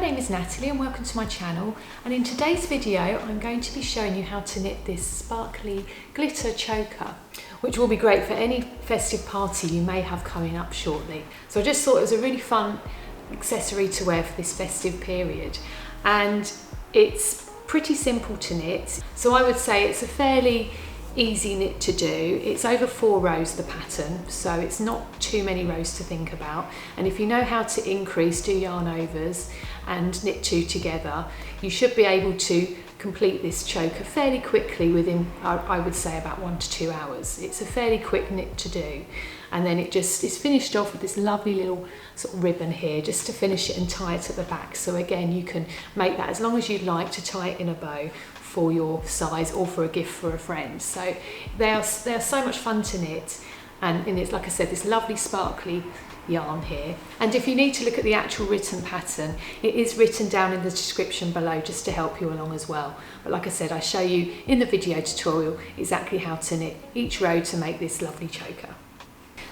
name is Natalie and welcome to my channel, and in today's video I'm going to be showing you how to knit this sparkly glitter choker, which will be great for any festive party you may have coming up shortly. So I just thought it was a really fun accessory to wear for this festive period, and it's pretty simple to knit. So I would say it's a fairly easy knit to do. It's over 4 rows, the pattern, so it's not too many rows to think about, and if you know how to increase, do yarn overs and knit 2 together, you should be able to complete this choker fairly quickly within, I would say, about 1 to 2 hours. It's a fairly quick knit to do, and then it just is finished off with this lovely little sort of ribbon here just to finish it and tie it at the back. So again, you can make that as long as you'd like to tie it in a bow for your size or for a gift for a friend. So they are so much fun to knit, and it's, like I said, this lovely sparkly yarn here. And if you need to look at the actual written pattern, it is written down in the description below just to help you along as well. But like I said, I show you in the video tutorial exactly how to knit each row to make this lovely choker.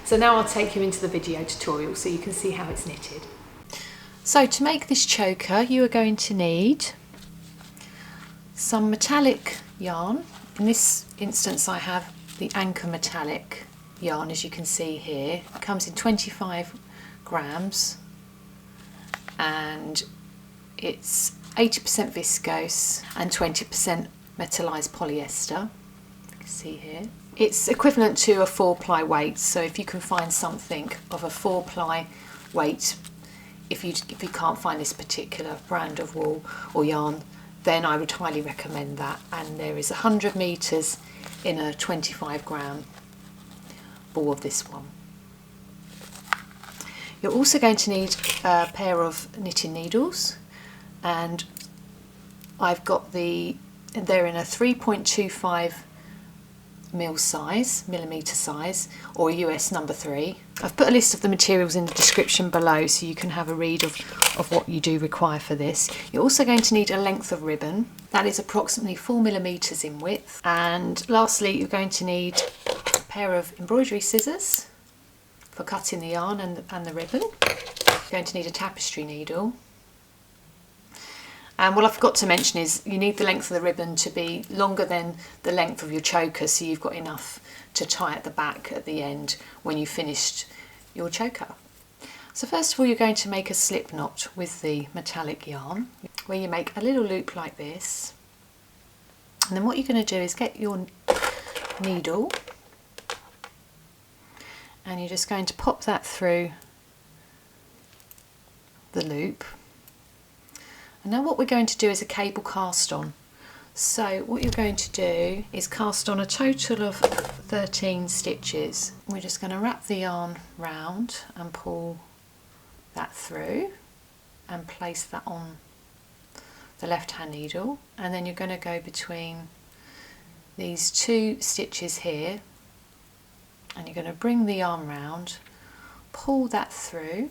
So now I'll take you into the video tutorial so you can see how it's knitted. So to make this choker, you are going to need some metallic yarn. In this instance I have the Anchor metallic yarn, as you can see here. It comes in 25 grams and it's 80% viscose and 20% metallized polyester. You can see here. It's equivalent to a 4-ply weight, so if you can find something of a 4-ply weight, if you can't find this particular brand of wool or yarn, then I would highly recommend that. And there is 100 meters in a 25 gram ball of this one. You're also going to need a pair of knitting needles, and I've got they're in a 3.25 millimeter size, or US number 3. I've put a list of the materials in the description below so you can have a read of what you do require for this. You're also going to need a length of ribbon that is approximately 4 millimeters in width, and lastly you're going to need a pair of embroidery scissors for cutting the yarn and the ribbon. You're going to need a tapestry needle. And what I forgot to mention is you need the length of the ribbon to be longer than the length of your choker, so you've got enough to tie at the back at the end when you've finished your choker. So first of all, you're going to make a slip knot with the metallic yarn, where you make a little loop like this. And then what you're going to do is get your needle and you're just going to pop that through the loop. And now what we're going to do is a cable cast on. So what you're going to do is cast on a total of 13 stitches. We're just going to wrap the yarn round and pull that through and place that on the left hand needle, and then you're going to go between these 2 stitches here and you're going to bring the yarn round, pull that through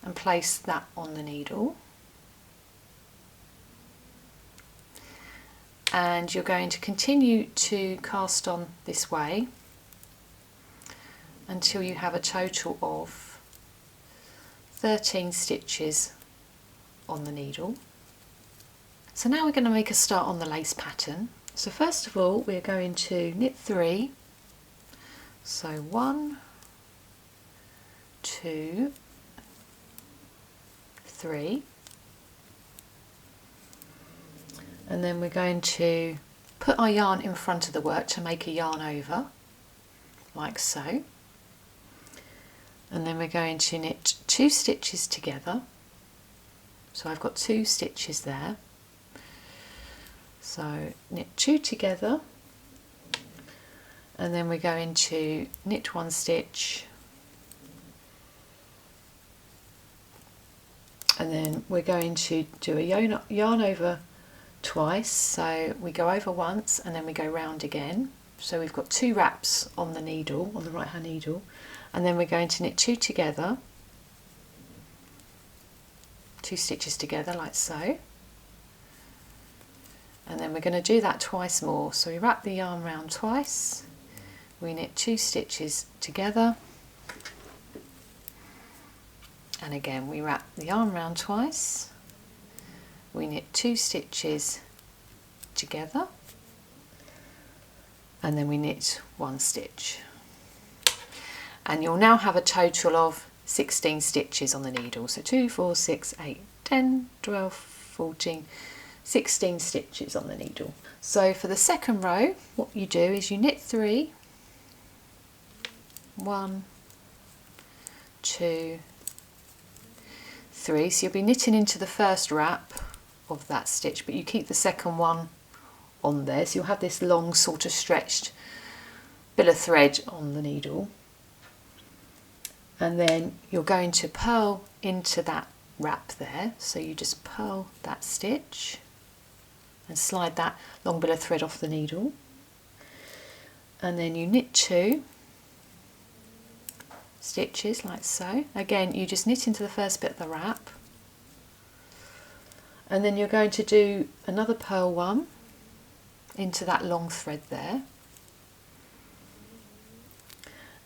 and place that on the needle, and you're going to continue to cast on this way until you have a total of 13 stitches on the needle. So now we're going to make a start on the lace pattern. So first of all we're going to knit 3, so 1, 2, 3, and then we're going to put our yarn in front of the work to make a yarn over, like so, and then we're going to knit 2 stitches together. So I've got 2 stitches there, so knit 2 together, and then we're going to knit 1 stitch, and then we're going to do a yarn over twice. So we go over once and then we go round again, so we've got 2 wraps on the needle, on the right hand needle, and then we're going to knit 2 together, 2 stitches together like so, and then we're going to do that twice more. So we wrap the yarn round twice, we knit 2 stitches together, And again, we wrap the yarn round twice, we knit 2 stitches together, and then we knit 1 stitch. And you'll now have a total of 16 stitches on the needle. So 2, 4, 6, 8, 10, 12, 14, 16 stitches on the needle. So for the second row, what you do is you knit 3, 1, 2, 3. So you'll be knitting into the first wrap of that stitch, but you keep the second one on there. So you'll have this long sort of stretched bit of thread on the needle. And then you're going to purl into that wrap there. So you just purl that stitch and slide that long bit of thread off the needle. And then you knit 2 stitches like so. Again, you just knit into the first bit of the wrap. And then you're going to do another purl one into that long thread there.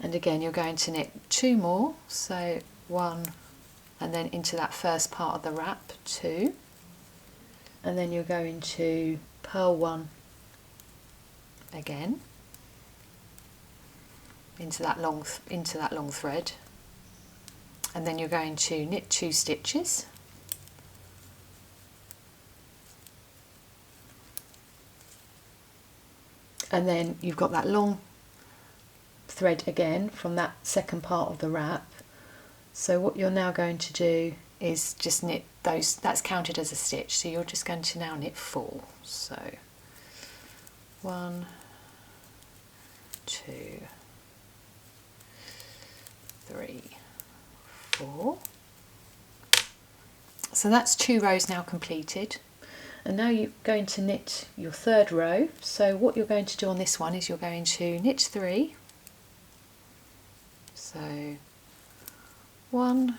And again, you're going to knit 2 more, so 1, and then into that first part of the wrap, 2, and then you're going to purl 1 again into that long thread, and then you're going to knit 2 stitches, and then you've got that long thread again from that second part of the wrap. So what you're now going to do is just knit those, that's counted as a stitch, so you're just going to now knit 4. So 1, 2, 3, 4. So that's 2 rows now completed. And now you're going to knit your third row. So what you're going to do on this one is you're going to knit 3. So 1,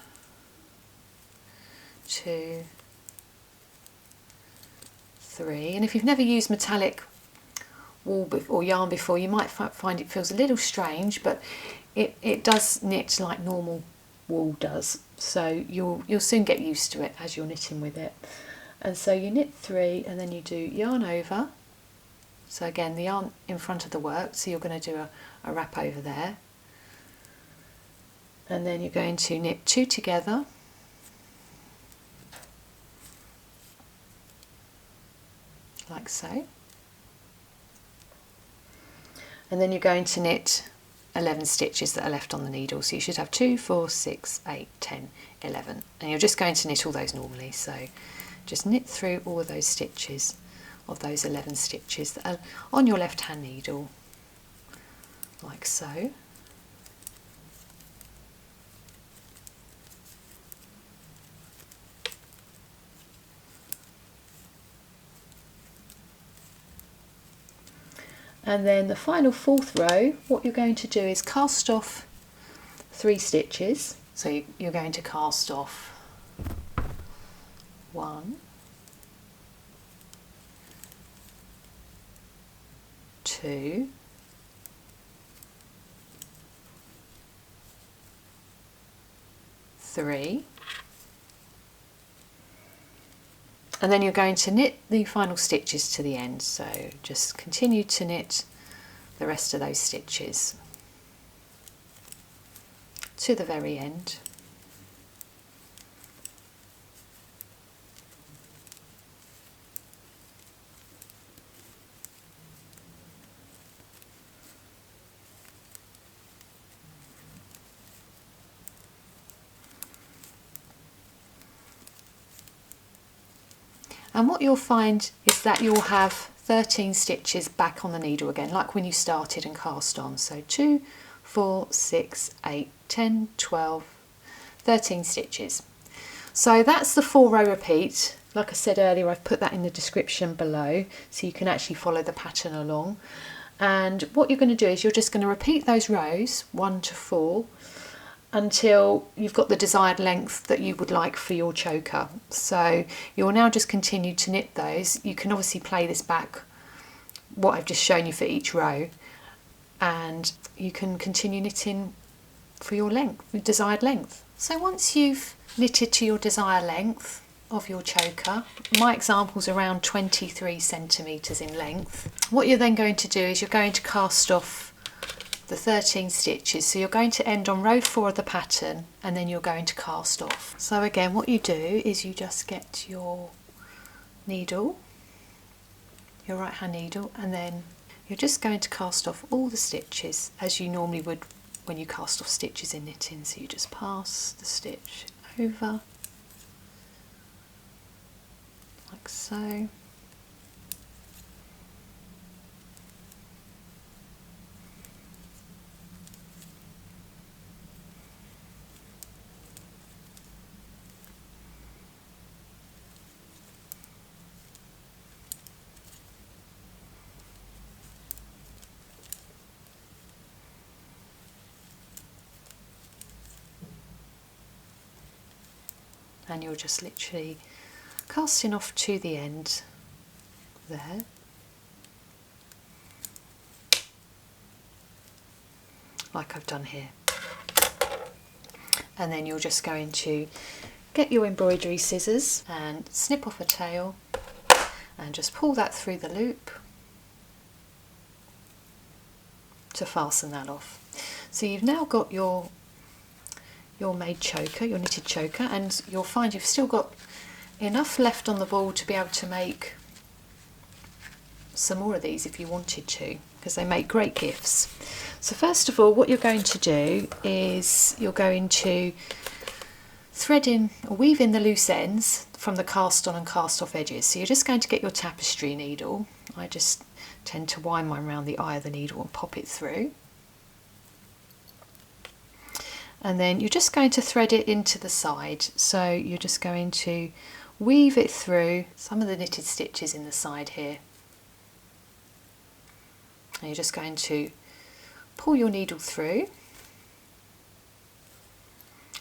2, 3, and if you've never used metallic wool or yarn before, you might find it feels a little strange, but it does knit like normal wool does, so you'll soon get used to it as you're knitting with it. And so you knit 3 and then you do yarn over, so again the yarn in front of the work, so you're going to do a wrap over there. And then you're going to knit 2 together, like so, and then you're going to knit 11 stitches that are left on the needle. So you should have 2, 4, 6, 8, 10, 11, and you're just going to knit all those normally. So just knit through all of those stitches of those 11 stitches that are on your left hand needle, like so. And then the final 4th row, what you're going to do is cast off 3 stitches. So you're going to cast off 1, 2, 3, and then you're going to knit the final stitches to the end, so just continue to knit the rest of those stitches to the very end. And what you'll find is that you'll have 13 stitches back on the needle again, like when you started and cast on. So 2, 4, 6, 8, 10, 12, 13 stitches. So that's the 4-row repeat. Like I said earlier, I've put that in the description below so you can actually follow the pattern along. And what you're going to do is you're just going to repeat those rows 1 to 4 until you've got the desired length that you would like for your choker. So you'll now just continue to knit those. You can obviously play this back, what I've just shown you for each row, and you can continue knitting for your length, your desired length. So once you've knitted to your desired length of your choker. My example's around 23 centimetres in length. What you're then going to do is you're going to cast off the 13 stitches. So you're going to end on row 4 of the pattern and then you're going to cast off. So again, what you do is you just get your needle, your right hand needle, and then you're just going to cast off all the stitches as you normally would when you cast off stitches in knitting. So you just pass the stitch over like so. And you're just literally casting off to the end there. Like I've done here. And then you're just going to get your embroidery scissors and snip off a tail and just pull that through the loop to fasten that off. So you've now got your made choker, your knitted choker, and you'll find you've still got enough left on the ball to be able to make some more of these if you wanted to, because they make great gifts. So first of all, what you're going to do is you're going to thread in or weave in the loose ends from the cast on and cast off edges. So you're just going to get your tapestry needle. I just tend to wind mine around the eye of the needle and pop it through. And then you're just going to thread it into the side. So you're just going to weave it through some of the knitted stitches in the side here. And you're just going to pull your needle through.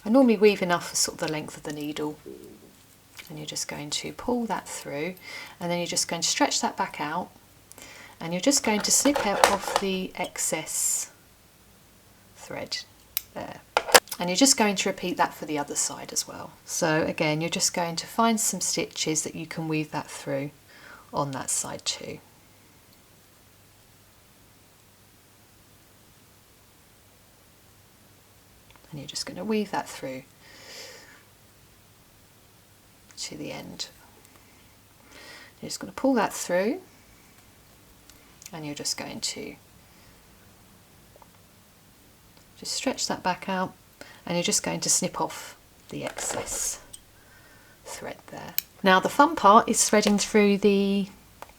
I normally weave enough for sort of the length of the needle. And you're just going to pull that through. And then you're just going to stretch that back out. And you're just going to snip out off the excess thread there. And you're just going to repeat that for the other side as well. So again, you're just going to find some stitches that you can weave that through on that side too. And you're just going to weave that through to the end. You're just going to pull that through and you're just going to just stretch that back out. And you're just going to snip off the excess thread there. Now the fun part is threading through the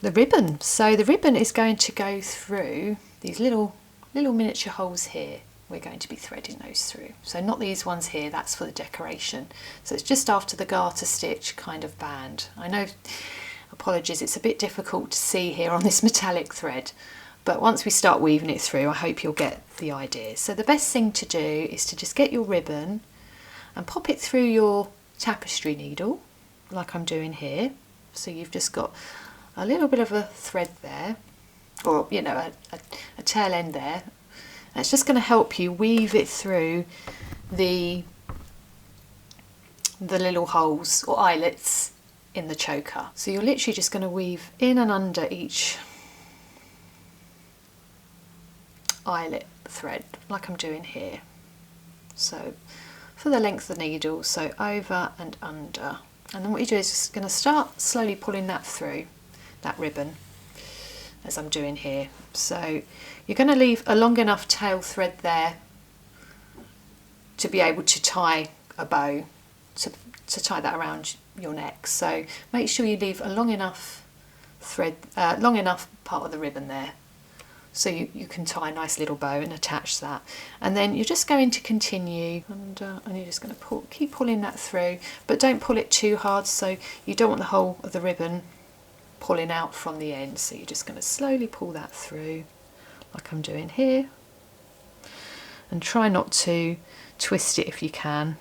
ribbon. So the ribbon is going to go through these little miniature holes here. We're going to be threading those through. So not these ones here, that's for the decoration. So it's just after the garter stitch kind of band. I know, apologies, it's a bit difficult to see here on this metallic thread. But once we start weaving it through, I hope you'll get the idea. So the best thing to do is to just get your ribbon and pop it through your tapestry needle, like I'm doing here. So you've just got a little bit of a thread there, or you know, a tail end there. And it's just going to help you weave it through the little holes or eyelets in the choker. So you're literally just going to weave in and under each eyelet thread like I'm doing here. So for the length of the needle, so over and under. And then what you do is just going to start slowly pulling that through that ribbon as I'm doing here. So you're going to leave a long enough tail thread there to be able to tie a bow, to tie that around your neck. So make sure you leave a long enough thread, long enough part of the ribbon there, so you can tie a nice little bow and attach that. And then you're just going to continue and you're just going to keep pulling that through, but don't pull it too hard, so you don't want the whole of the ribbon pulling out from the end. So you're just going to slowly pull that through like I'm doing here, and try not to twist it if you can.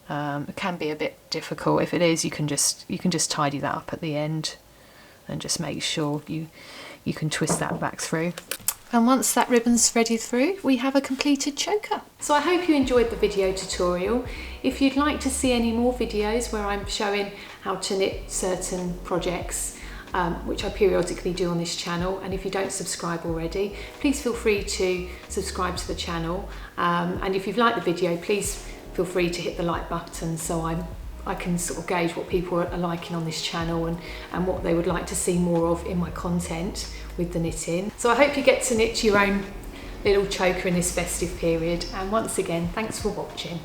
It can be a bit difficult. If it is, you can just tidy that up at the end and just make sure you can twist that back through. And once that ribbon's threaded through, we have a completed choker. So I hope you enjoyed the video tutorial. If you'd like to see any more videos where I'm showing how to knit certain projects, which I periodically do on this channel, and if you don't subscribe already, please feel free to subscribe to the channel. And if you've liked the video, please feel free to hit the like button so I can sort of gauge what people are liking on this channel and what they would like to see more of in my content with the knitting. So I hope you get to knit your own little choker in this festive period, and once again, thanks for watching.